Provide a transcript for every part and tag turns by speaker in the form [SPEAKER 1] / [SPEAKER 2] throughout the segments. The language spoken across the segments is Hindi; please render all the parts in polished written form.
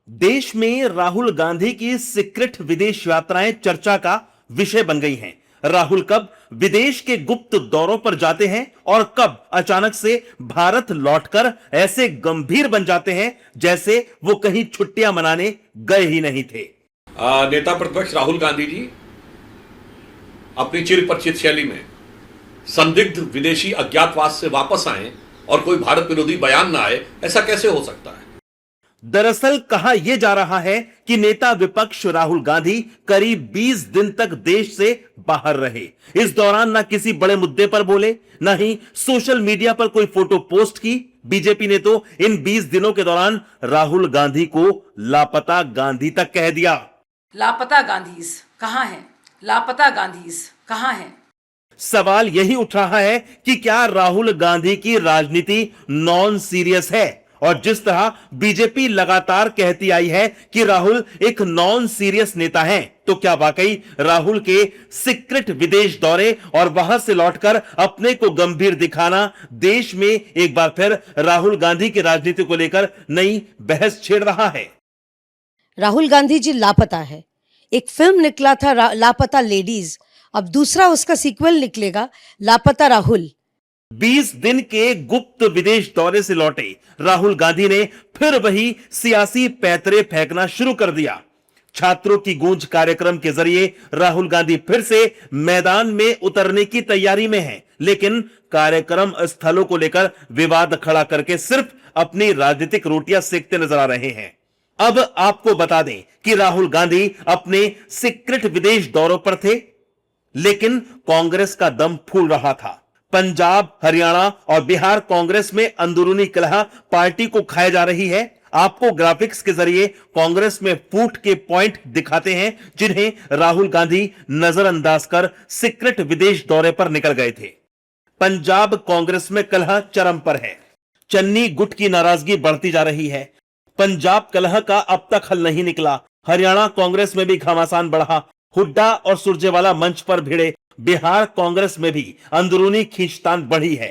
[SPEAKER 1] देश में राहुल गांधी की सीक्रेट विदेश यात्राएं चर्चा का विषय बन गई हैं। राहुल कब विदेश के गुप्त दौरों पर जाते हैं और कब अचानक से भारत लौटकर ऐसे गंभीर बन जाते हैं जैसे वो कहीं छुट्टियां मनाने गए ही नहीं थे।
[SPEAKER 2] नेता प्रतिपक्ष राहुल गांधी जी अपनी चिर परिचित शैली में संदिग्ध विदेशी अज्ञातवास से वापस आए और कोई भारत विरोधी बयान ना आए, ऐसा कैसे हो सकता है?
[SPEAKER 1] दरअसल कहा यह जा रहा है कि नेता विपक्ष राहुल गांधी करीब 20 दिन तक देश से बाहर रहे। इस दौरान ना किसी बड़े मुद्दे पर बोले, ना ही सोशल मीडिया पर कोई फोटो पोस्ट की। बीजेपी ने तो इन 20 दिनों के दौरान राहुल गांधी को लापता गांधी तक कह दिया।
[SPEAKER 3] लापता गांधीज कहां हैं? लापता गांधीज कहां हैं?
[SPEAKER 1] सवाल यही उठ रहा है कि क्या राहुल गांधी की राजनीति नॉन सीरियस है? और जिस तरह बीजेपी लगातार कहती आई है कि राहुल एक नॉन सीरियस नेता हैं, तो क्या वाकई राहुल के सीक्रेट विदेश दौरे और वहां से लौटकर अपने को गंभीर दिखाना देश में एक बार फिर राहुल गांधी की राजनीति को लेकर नई बहस छेड़ रहा है?
[SPEAKER 4] राहुल गांधी जी लापता है। एक फिल्म निकला था लापता लेडीज, अब दूसरा उसका सीक्वल निकलेगा लापता राहुल।
[SPEAKER 1] 20 दिन के गुप्त विदेश दौरे से लौटे राहुल गांधी ने फिर वही सियासी पैतरे फेंकना शुरू कर दिया। छात्रों की गूंज कार्यक्रम के जरिए राहुल गांधी फिर से मैदान में उतरने की तैयारी में हैं, लेकिन कार्यक्रम स्थलों को लेकर विवाद खड़ा करके सिर्फ अपनी राजनीतिक रोटियां सेकते नजर आ रहे हैं। अब आपको बता दें कि राहुल गांधी अपने सीक्रेट विदेश दौरों पर थे, लेकिन कांग्रेस का दम फूल रहा था। पंजाब, हरियाणा और बिहार कांग्रेस में अंदरूनी कलह पार्टी को खाए जा रही है। आपको ग्राफिक्स के जरिए कांग्रेस में फूट के पॉइंट दिखाते हैं जिन्हें राहुल गांधी नजरअंदाज कर सीक्रेट विदेश दौरे पर निकल गए थे। पंजाब कांग्रेस में कलह चरम पर है। चन्नी गुट की नाराजगी बढ़ती जा रही है। पंजाब कलह का अब तक हल नहीं निकला। हरियाणा कांग्रेस में भी घमासान बढ़ा। हुड्डा और सुरजेवाला मंच पर भिड़े। बिहार कांग्रेस में भी अंदरूनी खींचतान बढ़ी है।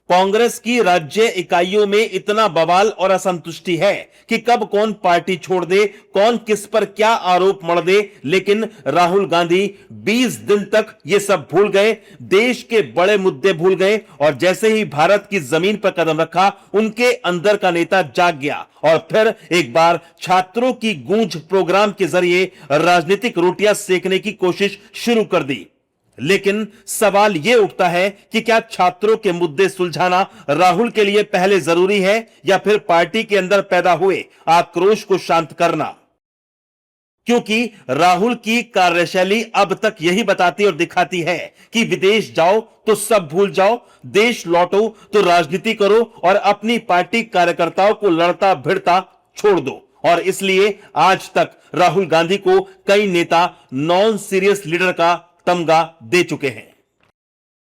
[SPEAKER 1] कांग्रेस की राज्य इकाइयों में इतना बवाल और असंतुष्टि है कि कब कौन पार्टी छोड़ दे, कौन किस पर क्या आरोप मढ़ दे, लेकिन राहुल गांधी 20 दिन तक ये सब भूल गए, देश के बड़े मुद्दे भूल गए और जैसे ही भारत की जमीन पर कदम रखा, उनके अंदर का नेता जाग गया और फिर एक बार छात्रों की गूंज प्रोग्राम के जरिए राजनीतिक रोटियां सेकने की कोशिश शुरू कर दी। लेकिन सवाल यह उठता है कि क्या छात्रों के मुद्दे सुलझाना राहुल के लिए पहले जरूरी है या फिर पार्टी के अंदर पैदा हुए आक्रोश को शांत करना? क्योंकि राहुल की कार्यशैली अब तक यही बताती और दिखाती है कि विदेश जाओ तो सब भूल जाओ, देश लौटो तो राजनीति करो और अपनी पार्टी कार्यकर्ताओं को लड़ता भिड़ता छोड़ दो। और इसलिए आज तक राहुल गांधी को कई नेता नॉन सीरियस लीडर का तमगा दे चुके हैं।